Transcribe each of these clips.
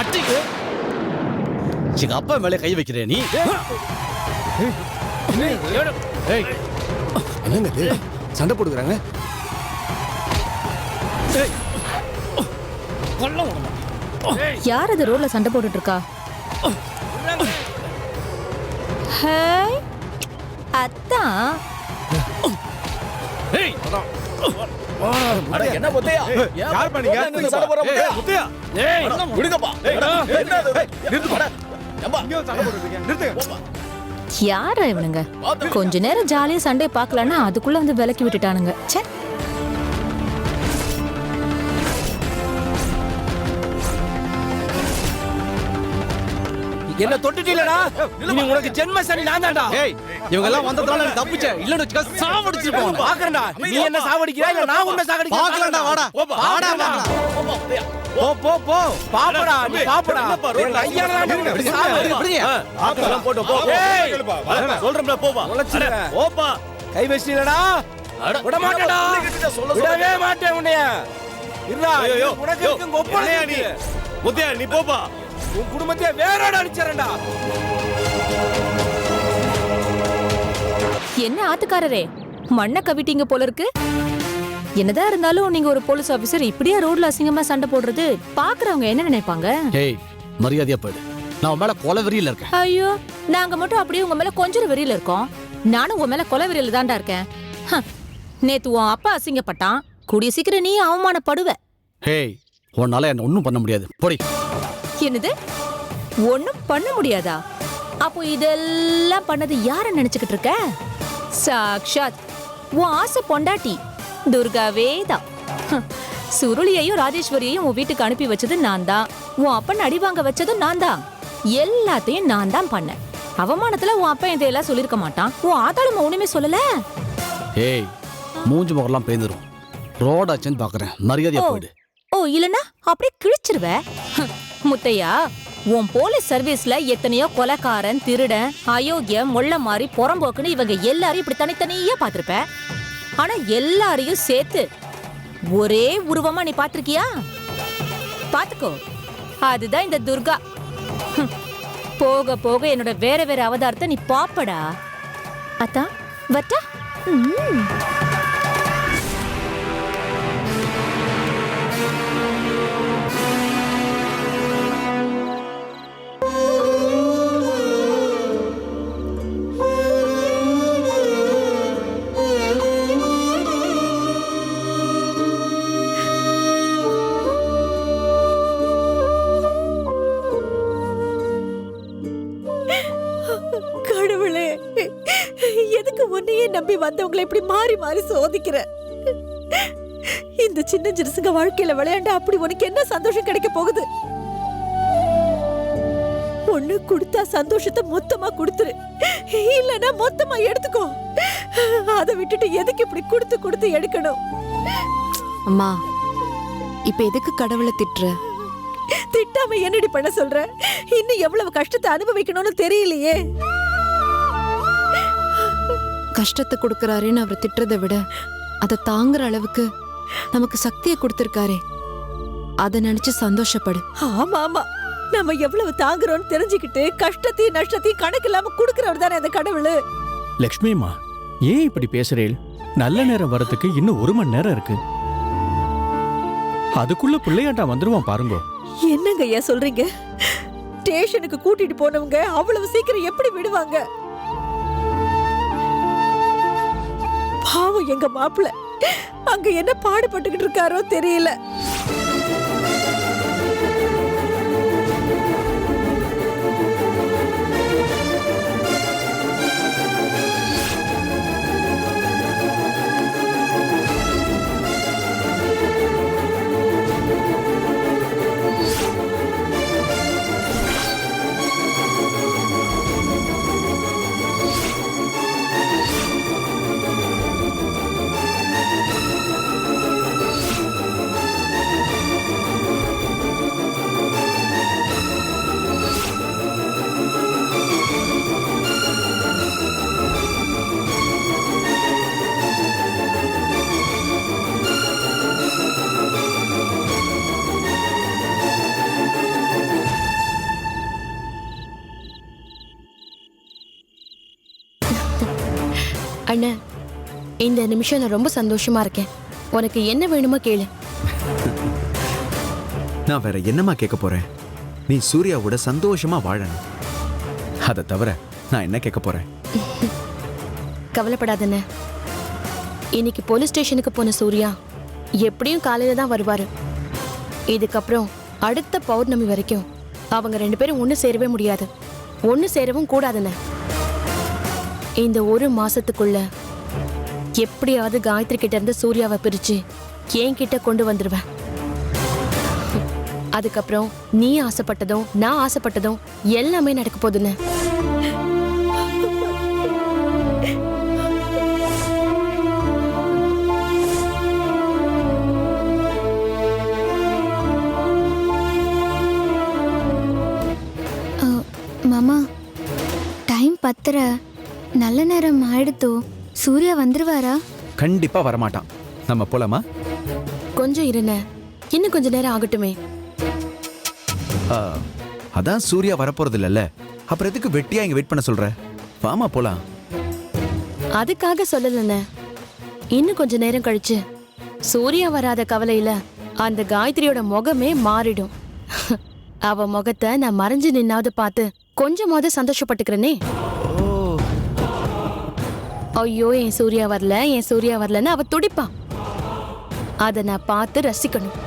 அட்டிக்கு எங்க அப்பா மேலே கை வைக்கிறே நீ. என்னங்க இது சண்டை போடுறாங்க? யார் அது ரோட்ல சண்டை போட்டுட்டு இருக்கா? ஹேய் அத்தான். என்ன முத்தையா? யார் பண்ணீங்க? சண்டை போற முத்தையா? முத்தையா ஏய் விடுங்கப்பா. என்ன இது? நிறுத்துப்பா. ஏம்பா இங்க சண்டை போடுறீங்க. நிறுத்துங்க. யாரா இவனுங்க? கொஞ்ச நேரம் ஜாலியா சண்டை பார்க்கலன்னா அதுக்குள்ள வந்து விலக்கி விட்டுட்டானுங்க. ச்சே. என்ன தொட்டுட்டீலடா? இனி உனக்கு ஜென்ம சனி நான் தான்டா. ஏய் இவங்க எல்லாம் வந்ததனால நீ தப்பிச்ச. இல்லன்னு வெச்சுக்க சாவடிச்சிருப்போம். பாக்கறடா. நீ என்ன சாவடிக்கிறா இல்ல நான் உன்னை சாவடிக்கிறேன். பாக்கறடா வாடா. வாடா வாடா. போ போ போ. பாப்படா நீ பாப்படா. எங்க ஐயா நான் சாவடிக்கிறேன். ஆக்கெல்லாம் போடு போ. ஏய் சொல்றேன்ல போவா. உலச்சிடுறேன். போப்பா. கை வச்சிட்டடா. விட மாட்டேடா. விடவே மாட்டேன் உன்னைய. இருடா. உனக்கு இருக்கும் கொப்பளையா நீ. முத்தையா நீ போப்பா. உன் குடும்பத்தை வேறோட அடிச்சறேன்டா. என்ன ஆத்துக்காரரே, மண்ணை கவிட்டீங்க போல இருக்கு. என்னதான் இருந்தாலும் நீங்க ஒரு போலீஸ் ஆபீசர் இப்படியா ரோட்ல அசிங்கமா சண்டை போடுறது பாக்குறவங்க என்ன நினைப்பாங்க? ஏய் மரியாதையா போயிடு. நான் உன் மேல கொலை வெறியில இருக்கேன். ஐயோ நாங்க மட்டும் அப்படியே உங்க மேல கொஞ்சம் வெறியில இருக்கோம். நானும் உன் மேல கொலை வெறியில தான்டா இருக்கேன். நேத்து உன் அப்பா அசிங்கப்பட்டான். கூடிய சீக்கிரம் நீ அவமானப்படுவ. ஏய் உன்னால என்ன ஒண்ணும் பண்ண முடியாது. போடி. என்னது? ஒண்ணும் பண்ண முடியாதா? அப்போ இதெல்லாம் பண்ணது யார நினைச்சுக்கிட்டு இருக்க? சாக்ஷாத் உன் ஆசை பொண்டாட்டி துர்காவே தான். சுருளியையும் ராஜேஸ்வரியையும் உன் வீட்டுக்கு அனுப்பி வச்சது நான் தான். உன் அப்பன் அடி வாங்க வச்சதும் நான் தான். எல்லாத்தையும் நான் தான் பண்ணேன். அவமானத்துல உன் அப்பா இதையெல்லாம் சொல்லிருக்க மாட்டான். உன் ஆத்தாளும் ஒண்ணுமே சொல்லல. ஏய் மூஞ்சி முகலாம் பேந்துரும். ரோடாச்சுன்னு பாக்குறேன். மரியாதையா போயிடு. ஓ இல்லனா அப்படியே கிழிச்சிருவ. முத்தையா, உன் போலீஸ் சர்வீஸ்ல எத்தனையோ கொலைக்காரன், திருடன், அயோக்கியம், மொள்ள மாதிரி புறம்போக்குன்னு இவங்க எல்லாரையும் இப்படி தனித்தனியா பாத்திருப்ப. ஆனா எல்லாரையும் சேர்த்து ஒரே உருவமா நீ பாத்திருக்கியா? பாத்துக்கோ, அதுதான் இந்த துர்கா. போக போக என்னோட வேற வேற அவதாரத்தை நீ பாப்படா. அத்தா வட்டா. கடவுளே, எதுக்கு உன்னையே நம்பி வந்தவங்களை இப்படி மாறி மாறி சோதிக்கிற? இந்த சின்ன ஜிருசுங்க வாழ்க்கையில விளையாண்டா அப்படி உனக்கு என்ன சந்தோஷம் கிடைக்க போகுது? ஒண்ணு கொடுத்தா சந்தோஷத்தை மொத்தமா கொடுத்துரு, இல்லனா மொத்தமா எடுத்துக்கோ. அதை விட்டுட்டு எதுக்கு இப்படி கொடுத்து கொடுத்து எடுக்கணும்? அம்மா, இப்ப எதுக்கு கடவுளை திட்டுற? திட்டாம என்னடி பண்ண சொல்ற? இன்னும் எவ்வளவு கஷ்டத்தை அனுபவிக்கணும்னு தெரியலையே. கஷ்டத்தை கொடுக்கறாருன்னு அவர் திட்டுறதை விட அதை தாங்குற அளவுக்கு நமக்கு சக்தியை கொடுத்திருக்காரே, அதை நினைச்சு சந்தோஷப்படு. ஆமா ஆமா, நம்ம எவ்வளவு தாங்குறோம்னு தெரிஞ்சுக்கிட்டு கஷ்டத்தையும் நஷ்டத்தையும் கணக்கு இல்லாம குடுக்கறவர் தானே அந்த கடவுள். லக்ஷ்மிமா, ஏன் இப்படி பேசுறேன்? நல்ல நேரம் வரதுக்கு இன்னும் 1 மணி நேரம் இருக்கு. அதுக்குள்ள பிள்ளையாண்டா வந்துருவான் பாருங்க. என்னங்க ஐயா சொல்றீங்க? ஸ்டேஷனுக்கு கூட்டிட்டு போனவங்க அவ்வளவு சீக்கிரம் எப்படி விடுவாங்க? பாவம் எங்க மாப்பிள்ள அங்க என்ன பாடுபட்டுக்கிட்டு இருக்காரோ தெரியல. அண்ணா, இந்த நிமிஷம் நான் ரொம்ப சந்தோஷமா இருக்கேன். உனக்கு என்ன வேணுமோ கேளு. நான் வேற என்னமா கேட்க போறேன்? நீ சூர்யாவோட சந்தோஷமா வாழணும். அதை தவிர நான் என்ன கேட்க போறேன்? கவலைப்படாதண்ணே. இன்னைக்கு போலீஸ் ஸ்டேஷனுக்கு போன சூர்யா எப்படியும் காலையில தான் வருவாரு. இதுக்கப்புறம் அடுத்த பௌர்ணமி வரைக்கும் அவங்க 2 பேரும் ஒன்று சேரவே முடியாது. ஒன்று சேரவும் கூடாதுண்ணே. இந்த 1 மாசத்துக்குள்ள எப்படியாவது காயத்ரி கிட்ட இருந்து சூர்யாவை பிரிச்சு என்கிட்ட கொண்டு வந்துருவேன். அதுக்கப்புறம் நீ ஆசைப்பட்டதும் நான் ஆசைப்பட்டதும் எல்லாமே நடக்க போகுதுண்ணே. மாமா, டைம் 10:30, நல்ல நேரம் ஆயிடுத்தோ. சூர்யா வந்துருவாரா? கண்டிப்பா வரமாட்டான். நம்ம போலாமா? கொஞ்சம் இருண்ணே, இன்னும் கொஞ்ச நேரம் ஆகட்டுமே. அதான் சூர்யா வரப்போறது இல்லல்ல, அப்புறம் எதுக்கு வெட்டியா இங்க வெயிட் பண்ண சொல்ற? வாமா போலாம். அதுக்காக சொல்லலண்ணே. இன்னும் கொஞ்ச நேரம் கழிச்சு சூர்யா வராத கவலையில அந்த காயத்ரியோட முகமே மாறிடும். அவ முகத்தை நான் மறைஞ்சு நின்னாவது பார்த்து கொஞ்சமாவது சந்தோஷப்பட்டுக்கிறேனே. ஐயோ, என் சூர்யா வரல, என் சூர்யா வரலன்னு அவ துடிப்பா. அதை நான் பார்த்து ரசிக்கணும்.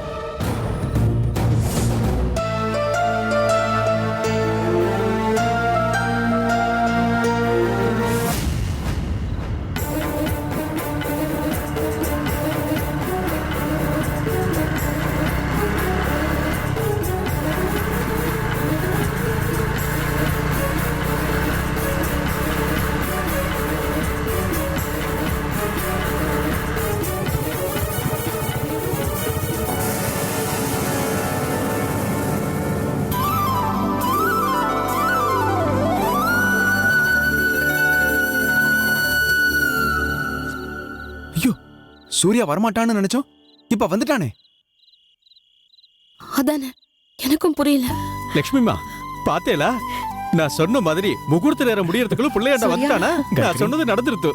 சூர்யா வரமாட்டான்னு நினைச்சோம், இப்ப வந்துட்டானே. அதானே எனக்கும் புரியல. லட்சுமிமா, பாத்தேலா? நான் சொன்ன மாதிரி முகூர்த்த நேரம் முடியறதுக்குள்ள பிள்ளையாண்ட வந்துட்டானா? நான் சொன்னது நடந்துருத்து.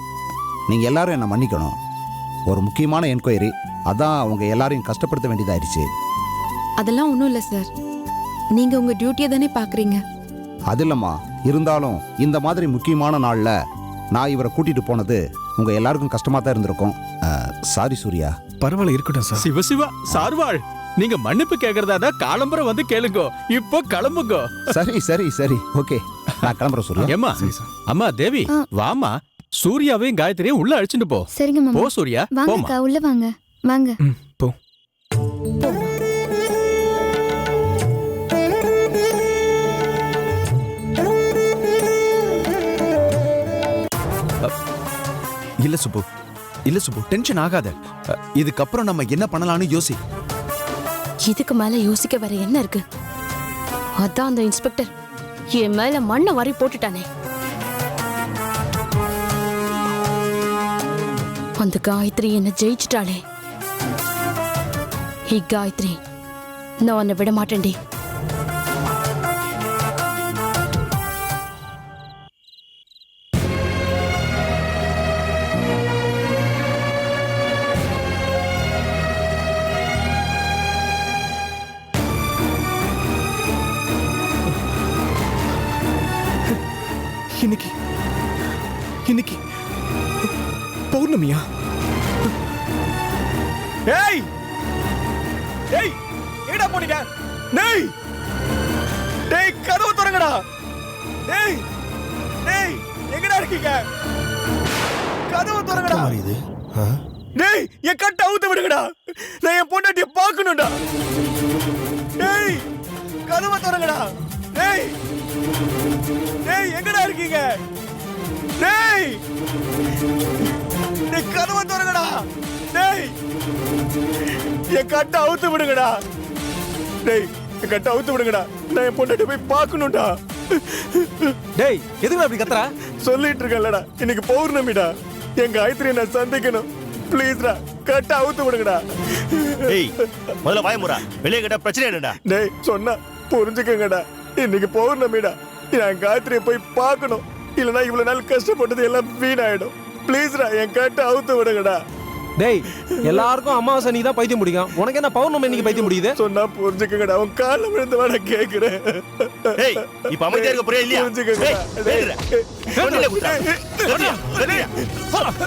நீங்க எல்லாரும் என்ன மன்னிக்கணும். ஒரு முக்கியமான என்கொயரி, அதான் அவங்க எல்லாரையும் கஷ்டப்படுத்த வேண்டியதாயிருச்சு. அதெல்லாம் ஒன்றும் இல்லை சார். நீங்க உங்க டியூட்டியை தானே பாக்குறீங்க. அது இல்லம்மா, இருந்தாலும் இந்த மாதிரி முக்கியமான நாள்ல நான் இவரை கூட்டிட்டு போனது உங்க எல்லாருக்கும் கஷ்டமா தான் இருந்திருக்கும். சாரி சூர்யா. பரவாயில்ல, இருக்கட்டும் சார். சிவசிவா சார்வாள், நீங்க மன்னிப்பு கேக்குறதா காலம்பரம் வந்து கேளுங்க. இப்போ கிளம்புங்க. சரி சரி சரி, ஓகே, நான் கிளம்புறேன் சூர்யா. ஏம்மா, அம்மா தேவி, வாமா. சூர்யாவையும் காயத்ரியும் உள்ள அழைச்சிட்டு போ. சரிங்க மாமா. போ சூர்யா, போமா. வாங்கக்கா, உள்ள வாங்க வாங்க. போ. இல்ல சுப்பு, இல்ல சுப்பு, டென்ஷன் ஆகாத. இதுக்கப்புறம் நம்ம என்ன பண்ணலாம்னு யோசி. இதுக்கு மேல யோசிக்க வேற என்ன இருக்கு? அதான் அந்த இன்ஸ்பெக்டர் என் மேல மண்ணை வாரி போட்டுட்டானே. அந்த காயத்ரி என்ன ஜெயிச்சிட்டாளே. காயத்ரி, நான் உன்னை விட மாட்டேன்டி. இன்னைக்கு இன்னைக்கு பௌர்ணமியா? ஏய் ஏய், எங்கடா போனீங்க? டேய் டேய், கதவு திறங்கடா. டேய் டேய், எங்கடா இருக்கீங்க? கதவு திறங்கடா. இது டேய், என் கட்ட அவுத்து விடுங்கடா. நான் என் பொண்டாட்டிய பார்க்கணும்டா. டேய், கதவு திறங்கடா. டேய் டேய், எங்கடா இருக்கீங்க? டேய் டேய், கதவை திறங்கடா. டேய், என் கட்ட அவுத்து விடுங்கடா. டேய், என் கட்ட அவுத்து விடுங்கடா. நான் என் பொண்டாட்டி போய் பார்க்கணும்டா. டேய், எதுக்கு அப்படி கத்துறா? சொல்லிட்டு இருக்கேன்லடா, இன்னைக்கு பௌர்ணமிடா. என் காயத்ரியை நான் சந்திக்கணும். ப்ளீஸ்டா, கட்ட அவுத்து விடுங்கடா. ஏய், முதல்ல வாய முறா. வெளியே கிட்ட பிரச்சனை என்னடா? டேய், சொன்னா புரிஞ்சுக்கங்கடா. இன்னைக்கு பௌர்ணமிடா. என் காயத்ரியை போய் பார்க்கணும். இல்லைன்னா இவ்வளவு நாள் கஷ்டப்பட்டது எல்லாம் வீணாயிடும். ப்ளீஸ்டா என் கட்டை அவுத்து விடுங்கடா. டேய் எல்லாருக்கும் அமாவாசை நீ தான் பைத்தியம் பிடிக்கும், உனக்கு என்ன பௌர்ணமி இன்னைக்கு பைத்தியம் பிடிக்குது? சொன்னா புரிஞ்சுக்கங்கடா, அவன் கால்ல விழுந்து வேணா கேக்குறேன். ஏய் இப்ப அமைதியா இருக்க போறியா இல்லையா? புரிஞ்சுக்கங்கடா. ஏய், சொல்லிலே குடுறா. சொல்லியா? சொல்லியா?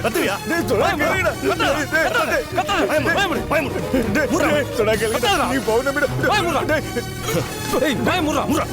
கத்துவியா? டேய், சொன்னா கேளுங்கடா. பயமுறு. டேய், சொன்னா கேளுங்கடா. நீ பௌர்ணமிடா. டேய், ஏய் பயமுறா முறா.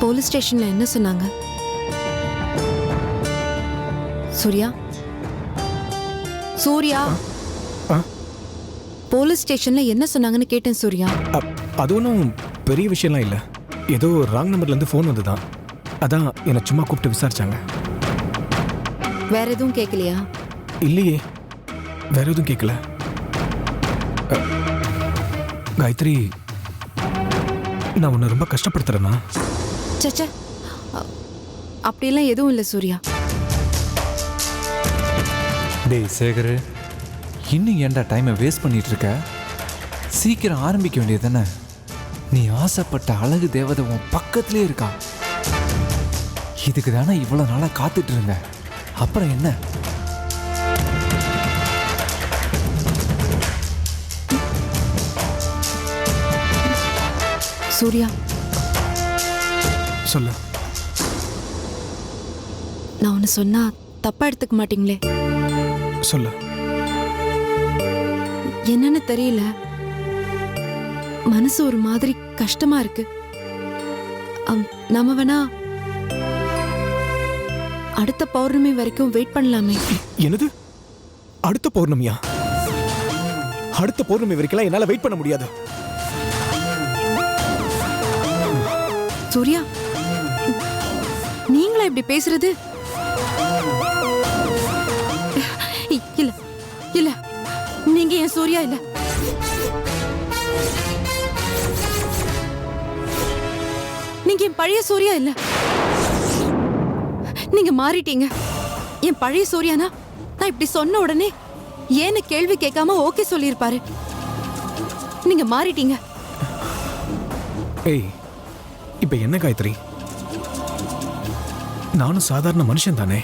போலீஸ் ஸ்டேஷன்ல என்ன சொன்னாங்க? சூர்யா, சூர்யா, போலீஸ் ஸ்டேஷன்ல என்ன சொன்னாங்கன்னு கேட்டேன் சூர்யா. அது ஒன்றும் பெரிய விஷயம்லாம் இல்லை. ஏதோ ராங் நம்பர்லேருந்து ஃபோன் வந்துதான், அதான் என்னை சும்மா கூப்பிட்டு விசாரிச்சாங்க. வேற எதுவும் கேட்கலையா? இல்லையே, வேற எதுவும் கேட்கல. காயத்ரி, நான் உன்னை ரொம்ப கஷ்டப்படுத்துறேன்னா? சச்சா, அப்படியெல்லாம் எதுவும் இல்லை சூர்யா. டேய் சேகர், இன்னும் ஏன்டா டைமை வேஸ்ட் பண்ணிட்டு இருக்க? சீக்கிரம் ஆரம்பிக்க வேண்டியது தானே? நீ ஆசைப்பட்ட அழகு தேவதை உன் பக்கத்திலே இருக்கா. இதுக்கு தானே இவ்வளோ நாளாக காத்துட்டு இருந்த. அப்புறம் என்ன? சூர்யா, சொல்லு. நான் ஒன்று சொன்னா தப்பா எடுத்துக்க மாட்டீங்களே? சொல்லு. என்னன்னு தெரியல, மனசு ஒரு மாதிரி கஷ்டமா இருக்கு. நாம வேணா அடுத்த பௌர்ணமி வரைக்கும் வெயிட் பண்ணலாமே? என்னது அடுத்த பௌர்ணமியா? அடுத்த பௌர்ணமி வரைக்கும் என்னால வெயிட் பண்ண முடியாது. சூர்யா, நீங்களா இப்படி பேசுறது? இல்ல இல்ல, நீங்க என் சூர்யா இல்ல. நீங்க என் பழைய சூர்யா இல்ல. நீங்க மாறிட்டீங்க. என் பழைய சூர்யானா நான் இப்படி சொன்ன உடனே ஏன்னு கேள்வி கேட்காம ஓகே சொல்லியிருப்பாரு. நீங்க மாறிட்டீங்க. ஏய், இப்ப என்ன காயத்ரி? நானும் சாதாரண மனுஷன் தானே.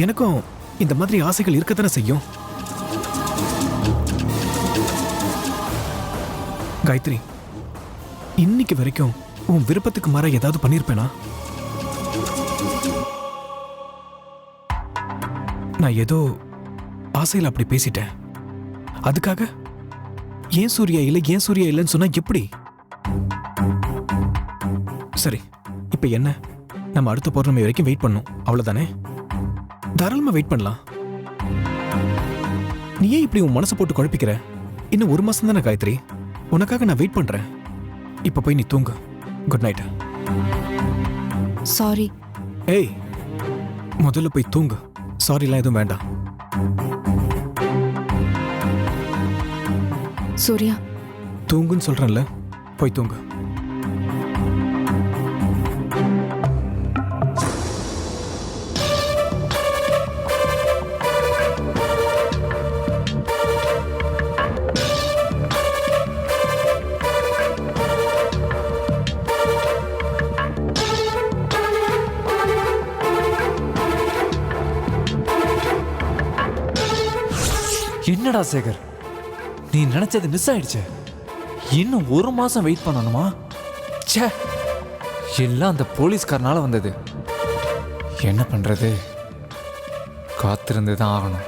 எனக்கும் இந்த மாதிரி ஆசைகள் இருக்கத்தானே செய்யும். காயத்ரி, இன்னைக்கு வரைக்கும் உன் விருப்பத்துக்கு மாற ஏதாவது பண்ணிருப்பேனா? நான் ஏதோ ஆசையில் அப்படி பேசிட்டேன். அதுக்காக ஏன் சூர்யா இல்லை ஏன் சூர்யா இல்லைன்னு சொன்னா எப்படி? சரி, இப்ப என்ன? நம்ம அடுத்த பௌர்ணமி வரைக்கும் வெயிட் பண்ணும், அவ்வளவுதானே? தாராளமா வெயிட் பண்ணலாம். நீ ஏன் இப்படி உன் மனசை போட்டு குழப்பிக்கிற? இன்னும் ஒரு மாசம் தானே காயத்ரி, உனக்காக நான் வெயிட் பண்றேன். இப்ப போய் நீ தூங்கு. Good night. சாரி. ஏய், முதல்ல போய் தூங்கு. சாரிலாம் எதுவும் வேண்டாம். சூர்யா, தூங்குன்னு சொல்றேன்ல, போய் தூங்கு. என்னடா சேகர், நீ நீ நினைச்சது மிஸ் ஆயிடுச்சு. இன்னும் 1 மாசம் வெயிட் பண்ணணுமா? ச்சே, எல்லாம் அந்த போலீஸ்காரனால வந்தது. என்ன பண்றது? காத்திருந்து தான் ஆகணும்.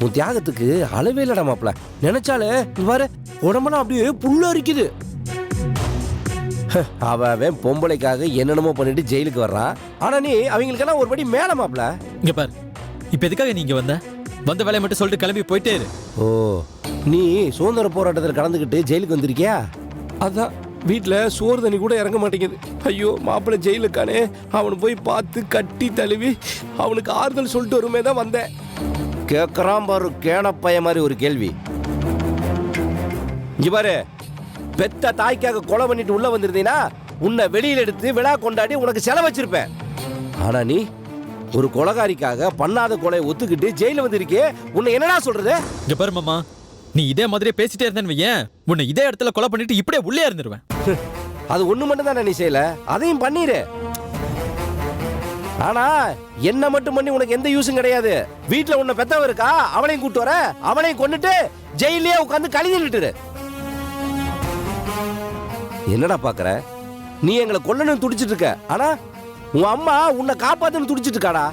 உன் தியாகத்துக்கு அளவே இல்லடா மாப்ள. நினைச்சாலே பாரு உடம்பெல்லாம் அப்படியே புல்ல அரிக்குது. அவன் பொம்பளைக்காக என்னென்னமோ பண்ணிட்டு ஜெயிலுக்கு வர்றான். ஆனா நீ அவங்களுக்கெல்லாம் ஒரு படி மேல மாப்ள. இங்க பாரு, இப்ப எதுக்காக நீங்க வந்த வேலையை மட்டும் சொல்லிட்டு கிளம்பி போயிட்டே இரு. ஓ, நீ சுதந்திர போராட்டத்தில் கலந்துக்கிட்டு ஜெயிலுக்கு வந்திருக்கியா? அதான் வீட்டில் சோறு தண்ணி கூட இறங்க மாட்டேங்குது. ஐயோ மாப்பிள்ளை ஜெயிலுக்கானே, அவனை போய் பார்த்து கட்டி தழுவி அவனுக்கு ஆறுதல் சொல்லிட்டு வருமே தான் வந்தேன். கேட்குறான் பாரு கேனப்பைய மாதிரி ஒரு கேள்வி. இங்க பாரு, பெத்த தாய்க்காக கொலை பண்ணிட்டு உள்ள வந்திருந்தீங்கன்னா உன்னை வெளியில் எடுத்து விழா கொண்டாடி உனக்கு செலவு வச்சிருப்பேன். ஆனா நீ ஒரு கொலைகாரிக்காக பண்ணாத கொலையை ஒத்துக்கிட்டு ஜெயில வந்திருக்கே, உன்னை என்னடா சொல்றது? இங்க பாரு மாமா, நீ இதே மாதிரியே பேசிட்டே இருந்தேன்னு வையேன், உன்னை இதே இடத்துல கொலை பண்ணிட்டு இப்படியே உள்ளே இருந்துருவேன். அது ஒண்ணு மட்டும் தானே நீ செய்யல, அதையும் பண்ணிரு. ஆனா என்ன மட்டும் பண்ணி உனக்கு எந்த யூஸும் கிடையாது. வீட்டுல உன்னை பெத்தவ இருக்கா, அவளையும் கூட்டு வர, அவளையும் கொண்டுட்டு ஜெயிலே உட்காந்து கழிஞ்சிட்டு. என்னடா பாக்குற? நீ எங்களை கொல்லணும்னு துடிச்சிட்டு இருக்க, ஆனா உன் அம்மா உன்னை காப்பாத்துன்னு துடிச்சிட்டு இருக்காடா.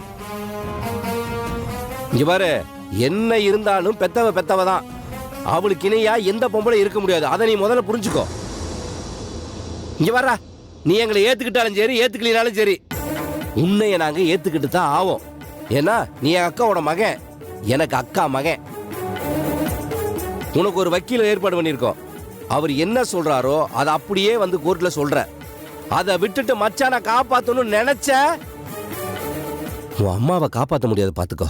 இங்க பாரு, என்ன இருந்தாலும் பெத்தவ தான். அவளுக்கு இணையா எந்த பொம்பளை இருக்க முடியாது. அதை நீ முதல்ல புரிஞ்சுக்கோ. இங்க வர்றா, நீ எங்களை ஏத்துக்கிட்டாலும் சரி ஏத்துக்கலினாலும் சரி, உன்னைய நாங்க ஏத்துக்கிட்டு தான் ஆவோம். ஏன்னா நீ என் அக்காவோட மகன், எனக்கு அக்கா மகன். உனக்கு ஒரு வக்கீல ஏற்பாடு பண்ணியிருக்கோம். அவர் என்ன சொல்றாரோ அதை அப்படியே வந்து கோர்ட்ல சொல்ற. அதை விட்டுட்டு மச்சான காப்பாத்தணும்னு நினைச்ச உன் அம்மாவை காப்பாற்ற முடியாது, பாத்துக்கோ.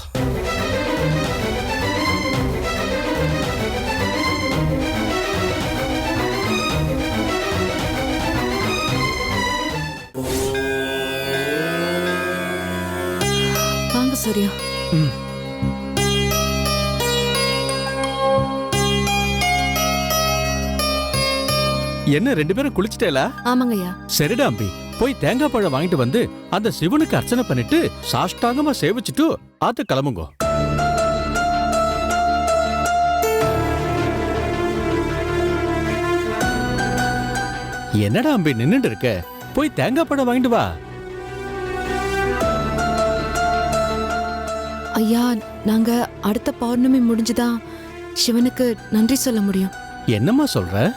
வாங்க சூர்யா. என்ன 2 பேரும் குளிச்சிட்டேலா? ஆமாங்கய்யா. சரிடா அம்பி, போய் தேங்காய் பழம் வாங்கிட்டு வந்து அந்த சிவனுக்கு அர்ச்சனை பண்ணிட்டு சாஷ்டாங்கமா சேவிச்சுட்டு ஆத்து கிளம்புங்க. என்னடா அம்பி நின்னுட்டு இருக்க? போய் தேங்காய் பழம் வாங்கிட்டு வா. ஐயா, நாங்க அடுத்த பௌர்ணமி முடிஞ்சுதான் சிவனுக்கு நன்றி சொல்ல முடியும். என்னம்மா சொல்ற?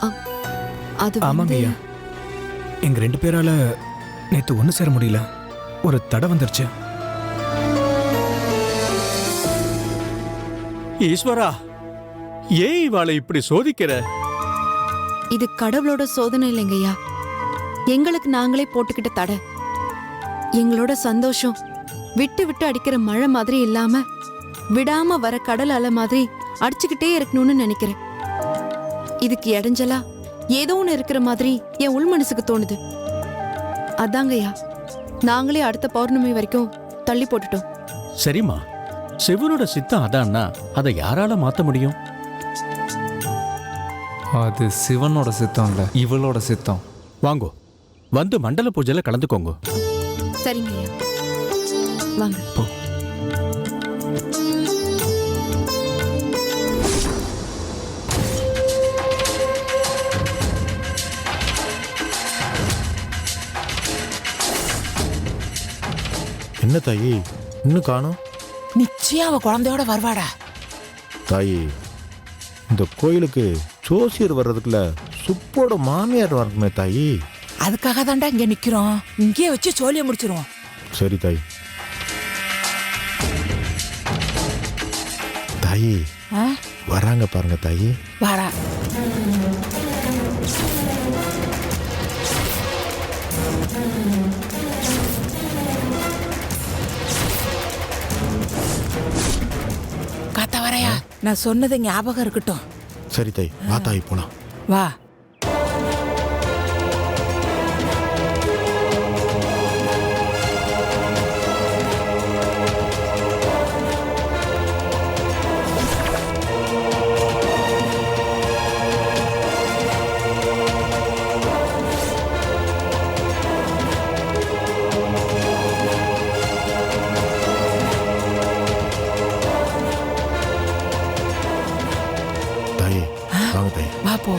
அது ஆமாங்க ஐயா, எங்க 2 பேரால நேத்து ஒண்ணு சேர முடியல. ஒரு தடை வந்துருச்சு. ஈஸ்வரா, ஏன் இவாளை இப்படி சோதிக்கிற? இது கடவுளோட சோதனை இல்லைங்கய்யா, எங்களுக்கு நாங்களே போட்டுக்கிட்ட தடை. எங்களோட சந்தோஷம் விட்டு விட்டு அடிக்கிற மழை மாதிரி இல்லாம விடாம வர கடல் அலை மாதிரி அடிச்சுக்கிட்டே இருக்கணும்னு நினைக்கிறேன். இதுக்கு இடைஞ்சலா ஏதோ ஒன்று இருக்கிற மாதிரி என் உள் மனசுக்கு தோணுது. அதாங்கய்யா, நாங்களே அடுத்த பௌர்ணமி வரைக்கும் தள்ளி போட்டுட்டோம். சரிம்மா, சிவனோட சித்தம் அதான்னா அதை யாரால மாத்த முடியும்? அது சிவனோட சித்தம் இல்ல, இவளோட சித்தம். வாங்கோ, வந்து மண்டல பூஜையில கலந்துக்கோங்க. சரிங்கய்யா, வாங்க. என்ன தாயி இன்னும் காணோம்? நிச்சயம் அவ குழந்தையோட வருவாடா. தாயி, இந்த கோயிலுக்கு ஜோசியர் வர்றதுக்குள்ள சுப்போட மாமியார் வரணுமே தாயி. அதுக்காக தாண்டா இங்க நிக்கிறோம். இங்கே வச்சு சோழிய முடிச்சிருவோம். சரி தாயி. தாயி வராங்க பாருங்க தாயி. வாடா. காத்தா வரையா, நான் சொன்னது ஞாபகம் இருக்கட்டும். சரி தாய், வா தாய் போலாம். வா. வா போ.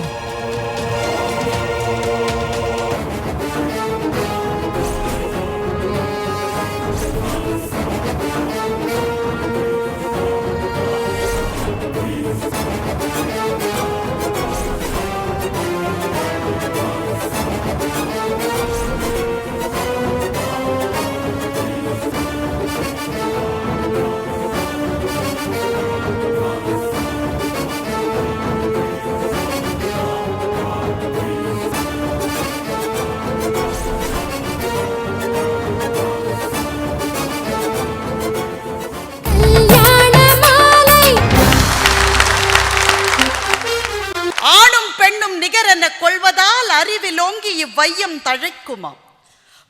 ஆணும் பெண்ணும் நிகரென கொள்வதால் அறிவிலோங்கி இவ்வையம் தழைக்குமாம்.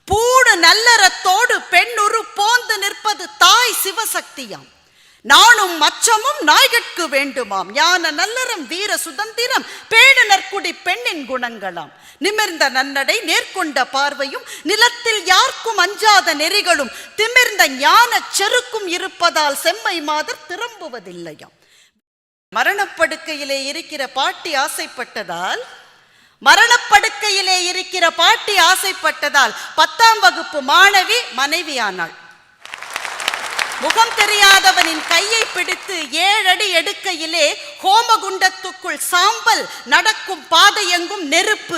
பூடு நல்லறத்தோடு பெண்ணுரு போந்து நிற்பது தாய் சிவசக்தியாம். நானும் மச்சமும் நாய்கட்கு வேண்டுமாம். ஞான நல்லறம் வீர சுதந்திரம் பேடு நற்குடி பெண்ணின் குணங்களாம். நிமிர்ந்த நன்னடை நேர்கொண்ட பார்வையும் நிலத்தில் யாருக்கும் அஞ்சாத நெறிகளும் திமிர்ந்த ஞான செருக்கும் இருப்பதால் செம்மை மாதர் திரும்புவதில்லையாம். மரணப்படுக்கையிலே இருக்கிற பாட்டி ஆசைப்பட்டதால் 10ஆம் வகுப்பு மாணவி மனைவியானாள். முகம் தெரியாதவனின் கையை பிடித்து 7 அடி எடுக்கையிலே ஹோமகுண்டத்துக்குள் சாம்பல், நடக்கும் பாதையெங்கும் நெருப்பு.